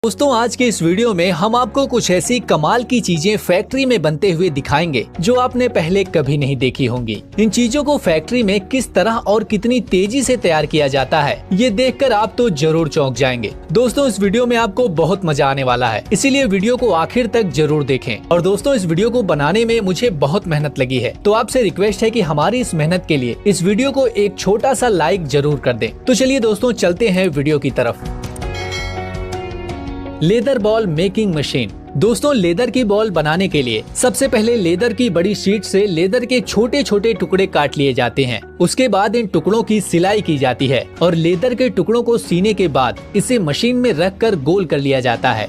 दोस्तों आज के इस वीडियो में हम आपको कुछ ऐसी कमाल की चीजें फैक्ट्री में बनते हुए दिखाएंगे जो आपने पहले कभी नहीं देखी होंगी। इन चीजों को फैक्ट्री में किस तरह और कितनी तेजी से तैयार किया जाता है, ये देखकर आप तो जरूर चौंक जाएंगे। दोस्तों इस वीडियो में आपको बहुत मजा आने वाला है, इसीलिए वीडियो को आखिर तक जरूर देखें। और दोस्तों इस वीडियो को बनाने में मुझे बहुत मेहनत लगी है, तो आपसे रिक्वेस्ट है कि हमारी इस मेहनत के लिए इस वीडियो को एक छोटा सा लाइक जरूर कर दें। तो चलिए दोस्तों चलते हैं वीडियो की तरफ। Leather ball making machine. दोस्तों लेदर की बॉल बनाने के लिए सबसे पहले लेदर की बड़ी शीट से लेदर के छोटे छोटे टुकड़े काट लिए जाते हैं। उसके बाद इन टुकड़ों की सिलाई की जाती है और लेदर के टुकड़ों को सीने के बाद इसे मशीन में रखकर गोल कर लिया जाता है।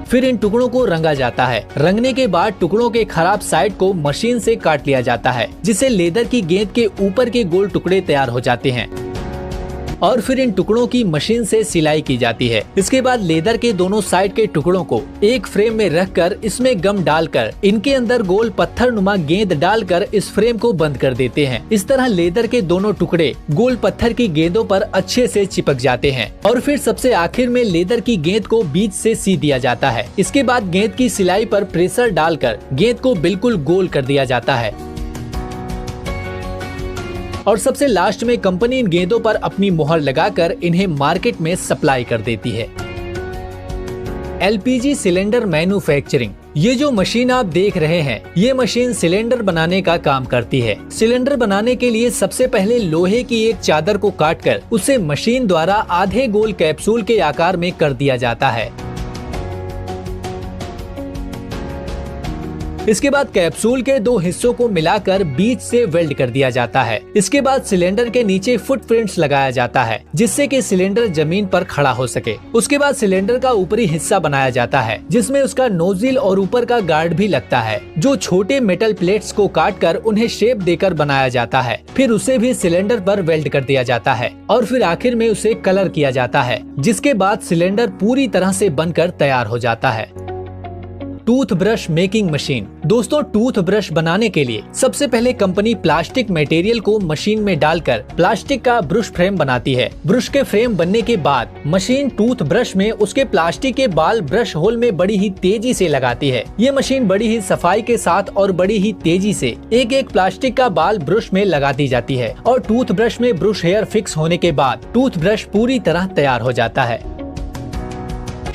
फिर इन टुकड़ों को रंगा जाता है। रंगने के बाद टुकड़ों के खराब साइड को मशीन से काट लिया जाता है, जिससे लेदर की गेंद के ऊपर के गोल टुकड़े तैयार हो जाते हैं। और फिर इन टुकड़ों की मशीन से सिलाई की जाती है। इसके बाद लेदर के दोनों साइड के टुकड़ों को एक फ्रेम में रखकर इसमें गम डालकर इनके अंदर गोल पत्थर नुमा गेंद डालकर इस फ्रेम को बंद कर देते हैं। इस तरह लेदर के दोनों टुकड़े गोल पत्थर की गेंदों पर अच्छे से चिपक जाते हैं। और फिर सबसे आखिर में लेदर की गेंद को बीच से सी दिया जाता है। इसके बाद गेंद की सिलाई पर प्रेशर डालकर गेंद को बिल्कुल गोल कर दिया जाता है। और सबसे लास्ट में कंपनी इन गेंदों पर अपनी मोहर लगाकर इन्हें मार्केट में सप्लाई कर देती है। LPG cylinder manufacturing. ये जो मशीन आप देख रहे हैं, ये मशीन सिलेंडर बनाने का काम करती है। सिलेंडर बनाने के लिए सबसे पहले लोहे की एक चादर को काटकर उसे मशीन द्वारा आधे गोल कैप्सूल के आकार में कर दिया जाता है। इसके बाद कैप्सूल के दो हिस्सों को मिलाकर बीच से वेल्ड कर दिया जाता है। इसके बाद सिलेंडर के नीचे फुटप्रिंट्स लगाया जाता है, जिससे कि सिलेंडर जमीन पर खड़ा हो सके। उसके बाद सिलेंडर का ऊपरी हिस्सा बनाया जाता है, जिसमें उसका नोजिल और ऊपर का गार्ड भी लगता है, जो छोटे मेटल प्लेट्स को काटकर उन्हें शेप देकर बनाया जाता है। फिर उसे भी सिलेंडर पर वेल्ड कर दिया जाता है और फिर आखिर में उसे कलर किया जाता है, जिसके बाद सिलेंडर पूरी तरह से बनकर तैयार हो जाता है। Toothbrush making machine. दोस्तों टूथब्रश बनाने के लिए सबसे पहले कंपनी प्लास्टिक मटेरियल को मशीन में डालकर प्लास्टिक का ब्रश फ्रेम बनाती है। ब्रश के फ्रेम बनने के बाद मशीन टूथब्रश में उसके प्लास्टिक के बाल ब्रश होल में बड़ी ही तेजी से लगाती है। ये मशीन बड़ी ही सफाई के साथ और बड़ी ही तेजी से एक एक प्लास्टिक का बाल ब्रश में लगा दी जाती है और टूथब्रश में ब्रश हेयर फिक्स होने के बाद टूथब्रश पूरी तरह तैयार हो जाता है।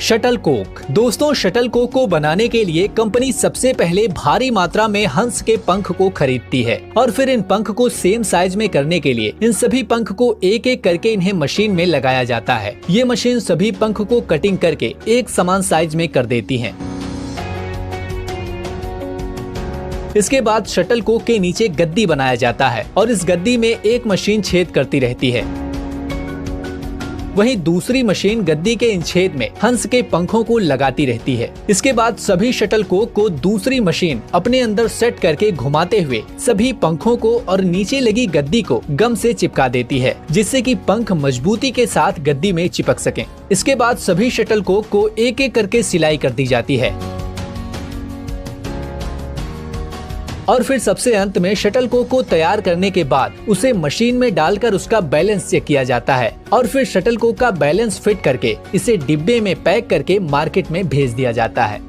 Shuttle Coke. दोस्तों शटल कोक को बनाने के लिए कंपनी सबसे पहले भारी मात्रा में हंस के पंख को खरीदती है और फिर इन पंख को सेम साइज में करने के लिए इन सभी पंख को एक एक करके इन्हें मशीन में लगाया जाता है। ये मशीन सभी पंख को कटिंग करके एक समान साइज में कर देती है। इसके बाद शटल कोक के नीचे गद्दी बनाया जाता है और इस गद्दी में एक मशीन छेद करती रहती है। वहीं दूसरी मशीन गद्दी के इन छेद में हंस के पंखों को लगाती रहती है। इसके बाद सभी शटल कोक को दूसरी मशीन अपने अंदर सेट करके घुमाते हुए सभी पंखों को और नीचे लगी गद्दी को गम से चिपका देती है, जिससे कि पंख मजबूती के साथ गद्दी में चिपक सकें। इसके बाद सभी शटल कोक को एक एक करके सिलाई कर दी जाती है और फिर सबसे अंत में शटल कोक को तैयार करने के बाद उसे मशीन में डालकर उसका बैलेंस चेक किया जाता है और फिर शटल कोक का बैलेंस फिट करके इसे डिब्बे में पैक करके मार्केट में भेज दिया जाता है।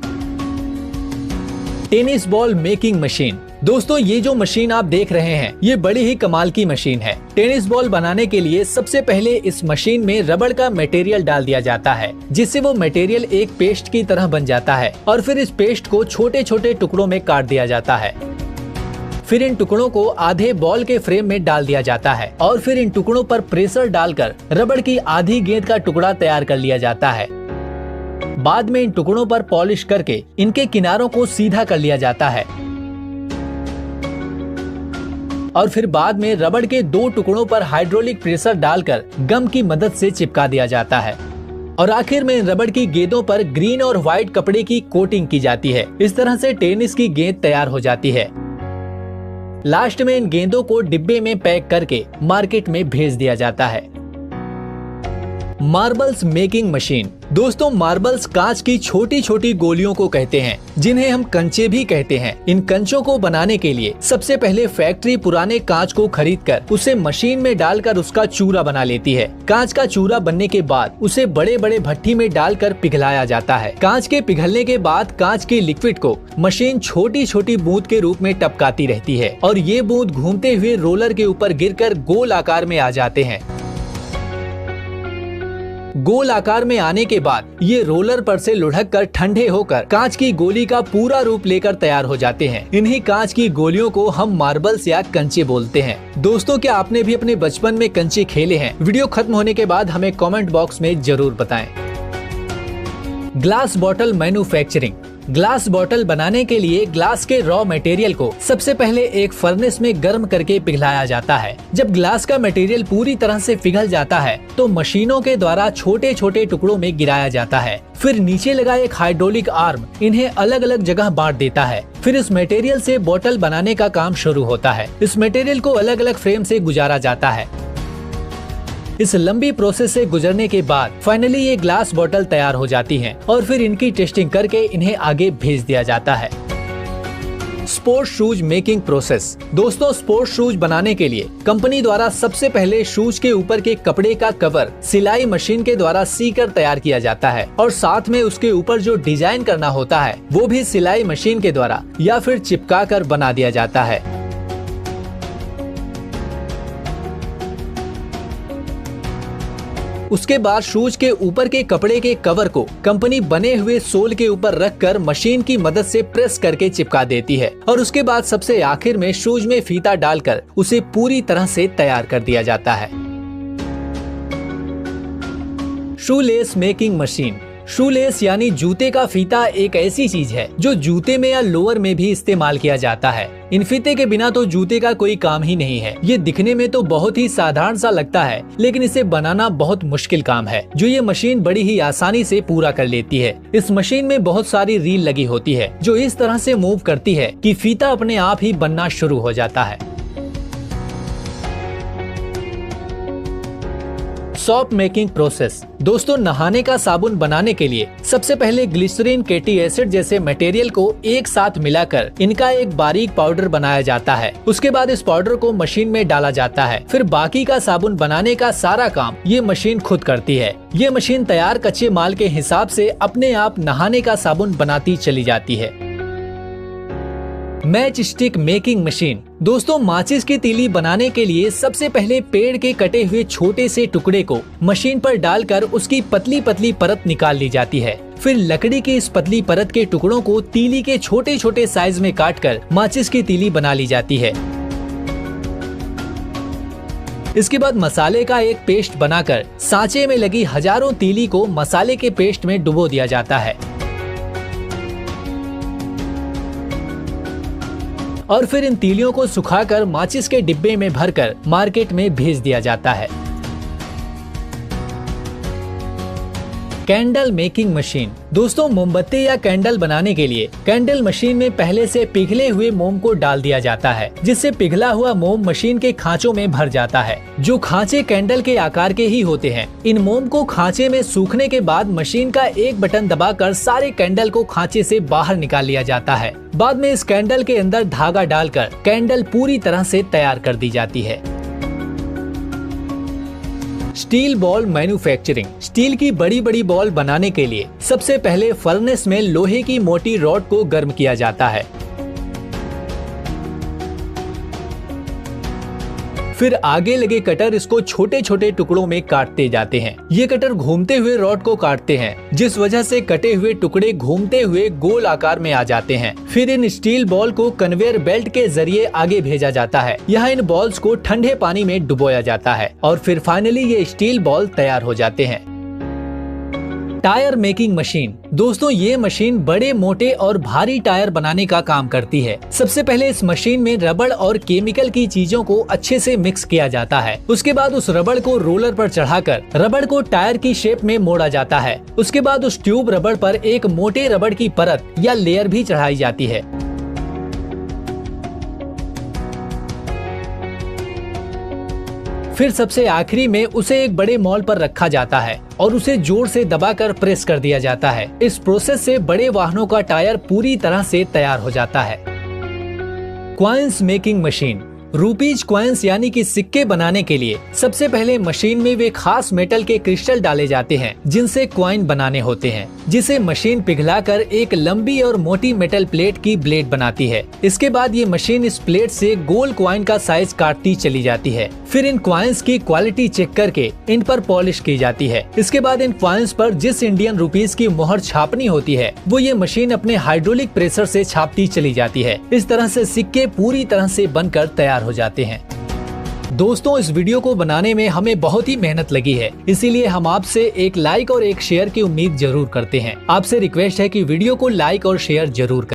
Tennis ball making machine. दोस्तों ये जो मशीन आप देख रहे हैं, ये बड़ी ही कमाल की मशीन है। टेनिस बॉल बनाने के लिए सबसे पहले इस मशीन में रबड़ का मटेरियल डाल दिया जाता है, जिससे वो मटेरियल एक पेस्ट की तरह बन जाता है और फिर इस पेस्ट को छोटे छोटे टुकड़ों में काट दिया जाता है। फिर इन टुकड़ों को आधे बॉल के फ्रेम में डाल दिया जाता है और फिर इन टुकड़ों पर प्रेशर डालकर रबड़ की आधी गेंद का टुकड़ा तैयार कर लिया जाता है। बाद में इन टुकड़ों पर पॉलिश करके इनके किनारों को सीधा कर लिया जाता है और फिर बाद में रबड़ के दो टुकड़ों पर हाइड्रोलिक प्रेशर डालकर गम की मदद से चिपका दिया जाता है और आखिर में इन रबड़ की गेंदों पर ग्रीन और व्हाइट कपड़े की कोटिंग की जाती है। इस तरह से टेनिस की गेंद तैयार हो जाती है। लास्ट में इन गेंदों को डिब्बे में पैक करके मार्केट में भेज दिया जाता है। Marbles making machine. दोस्तों, मार्बल्स कांच की छोटी छोटी गोलियों को कहते हैं, जिन्हें हम कंचे भी कहते हैं। इन कंचों को बनाने के लिए सबसे पहले फैक्ट्री पुराने कांच को खरीदकर उसे मशीन में डालकर उसका चूरा बना लेती है। कांच का चूरा बनने के बाद उसे बड़े बड़े भट्टी में डालकर पिघलाया जाता है। कांच के पिघलने के बाद कांच के लिक्विड को मशीन छोटी छोटी बूंद के रूप में टपकाती रहती है और ये बूंद घूमते हुए रोलर के ऊपर गिरकर गोल आकार में आ जाते हैं। गोल आकार में आने के बाद ये रोलर पर से लुढ़क कर ठंडे होकर कांच की गोली का पूरा रूप लेकर तैयार हो जाते हैं। इन्हीं कांच की गोलियों को हम मार्बल्स या कंचे बोलते हैं। दोस्तों, क्या आपने भी अपने बचपन में कंचे खेले हैं? वीडियो खत्म होने के बाद हमें कमेंट बॉक्स में जरूर बताएं। Glass bottle manufacturing. Glass bottle बनाने के लिए ग्लास के रॉ मटेरियल को सबसे पहले एक फर्नेस में गर्म करके पिघलाया जाता है। जब ग्लास का मटेरियल पूरी तरह से पिघल जाता है तो मशीनों के द्वारा छोटे छोटे टुकड़ों में गिराया जाता है। फिर नीचे लगा एक हाइड्रोलिक आर्म इन्हें अलग अलग जगह बांट देता है। फिर इस मटेरियल से बॉटल बनाने का काम शुरू होता है। इस मटेरियल को अलग अलग फ्रेम से गुजारा जाता है। इस लंबी प्रोसेस से गुजरने के बाद फाइनली ये ग्लास बॉटल तैयार हो जाती हैं और फिर इनकी टेस्टिंग करके इन्हें आगे भेज दिया जाता है। Sports shoes making process. दोस्तों, स्पोर्ट्स शूज बनाने के लिए कंपनी द्वारा सबसे पहले शूज के ऊपर के कपड़े का कवर सिलाई मशीन के द्वारा सीकर तैयार किया जाता है और साथ में उसके ऊपर जो डिजाइन करना होता है वो भी सिलाई मशीन के द्वारा या फिर चिपका कर बना दिया जाता है। उसके बाद शूज के ऊपर के कपड़े के कवर को कंपनी बने हुए सोल के ऊपर रखकर मशीन की मदद से प्रेस करके चिपका देती है और उसके बाद सबसे आखिर में शूज में फीता डालकर उसे पूरी तरह से तैयार कर दिया जाता है। Shoelace making machine. शूलेस यानी जूते का फीता एक ऐसी चीज है जो जूते में या लोअर में भी इस्तेमाल किया जाता है। इन फीते के बिना तो जूते का कोई काम ही नहीं है। ये दिखने में तो बहुत ही साधारण सा लगता है, लेकिन इसे बनाना बहुत मुश्किल काम है, जो ये मशीन बड़ी ही आसानी से पूरा कर लेती है। इस मशीन में बहुत सारी रील लगी होती है जो इस तरह से मूव करती है कि फीता अपने आप ही बनना शुरू हो जाता है। Soap making process. दोस्तों, नहाने का साबुन बनाने के लिए सबसे पहले ग्लिसरीन, कैटी एसिड जैसे मटेरियल को एक साथ मिलाकर इनका एक बारीक पाउडर बनाया जाता है। उसके बाद इस पाउडर को मशीन में डाला जाता है। फिर बाकी का साबुन बनाने का सारा काम ये मशीन खुद करती है। ये मशीन तैयार कच्चे माल के हिसाब से अपने आप नहाने का साबुन बनाती चली जाती है। Match stick making machine. दोस्तों, माचिस की तीली बनाने के लिए सबसे पहले पेड़ के कटे हुए छोटे से टुकड़े को मशीन पर डालकर उसकी पतली पतली परत निकाल ली जाती है। फिर लकड़ी की इस पतली परत के टुकड़ों को तीली के छोटे छोटे साइज में काटकर माचिस की तीली बना ली जाती है। इसके बाद मसाले का एक पेस्ट बनाकर सांचे में लगी हजारों तीली को मसाले के पेस्ट में डुबो दिया जाता है और फिर इन तीलियों को सुखाकर माचिस के डिब्बे में भरकर मार्केट में भेज दिया जाता है। Candle making machine. दोस्तों, मोमबत्ती या कैंडल बनाने के लिए कैंडल मशीन में पहले से पिघले हुए मोम को डाल दिया जाता है, जिससे पिघला हुआ मोम मशीन के खांचों में भर जाता है, जो खांचे कैंडल के आकार के ही होते हैं। इन मोम को खांचे में सूखने के बाद मशीन का एक बटन दबाकर सारे कैंडल को खांचे से बाहर निकाल लिया जाता है। बाद में इस कैंडल के अंदर धागा डालकर कैंडल पूरी तरह से तैयार कर दी जाती है। Steel ball manufacturing. स्टील की बड़ी बड़ी बॉल बनाने के लिए सबसे पहले फर्नेस में लोहे की मोटी रॉड को गर्म किया जाता है। फिर आगे लगे कटर इसको छोटे छोटे टुकड़ों में काटते जाते हैं। ये कटर घूमते हुए रॉड को काटते हैं, जिस वजह से कटे हुए टुकड़े घूमते हुए गोल आकार में आ जाते हैं। फिर इन स्टील बॉल को कन्वेयर बेल्ट के जरिए आगे भेजा जाता है। यहाँ इन बॉल्स को ठंडे पानी में डुबोया जाता है और फिर फाइनली ये स्टील बॉल तैयार हो जाते हैं। Tyre making machine. दोस्तों, ये मशीन बड़े मोटे और भारी टायर बनाने का काम करती है। सबसे पहले इस मशीन में रबड़ और केमिकल की चीजों को अच्छे से मिक्स किया जाता है। उसके बाद उस रबड़ को रोलर पर चढ़ाकर रबड़ को टायर की शेप में मोड़ा जाता है। उसके बाद उस ट्यूब रबड़ पर एक मोटे रबड़ की परत या लेयर भी चढ़ाई जाती है। फिर सबसे आखिरी में उसे एक बड़े मॉल पर रखा जाता है और उसे जोर से दबाकर प्रेस कर दिया जाता है। इस प्रोसेस से बड़े वाहनों का टायर पूरी तरह से तैयार हो जाता है। Coins making machine. Rupees coins यानी कि सिक्के बनाने के लिए सबसे पहले मशीन में वे खास मेटल के क्रिस्टल डाले जाते हैं जिनसे कॉइन बनाने होते हैं, जिसे मशीन पिघलाकर एक लंबी और मोटी मेटल प्लेट की ब्लेड बनाती है। इसके बाद ये मशीन इस प्लेट से गोल कॉइन का साइज काटती चली जाती है। फिर इन कॉइन्स की क्वालिटी चेक करके इन पर पॉलिश की जाती है। इसके बाद इन कॉइन्स पर जिस इंडियन रुपीज की मोहर छापनी होती है वो ये मशीन अपने हाइड्रोलिक प्रेशर से छापती चली जाती है। इस तरह से सिक्के पूरी तरह से बनकर तैयार हो जाते हैं। दोस्तों, इस वीडियो को बनाने में हमें बहुत ही मेहनत लगी है, इसीलिए हम आपसे एक लाइक और एक शेयर की उम्मीद जरूर करते हैं। आपसे रिक्वेस्ट है कि वीडियो को लाइक और शेयर जरूर करें।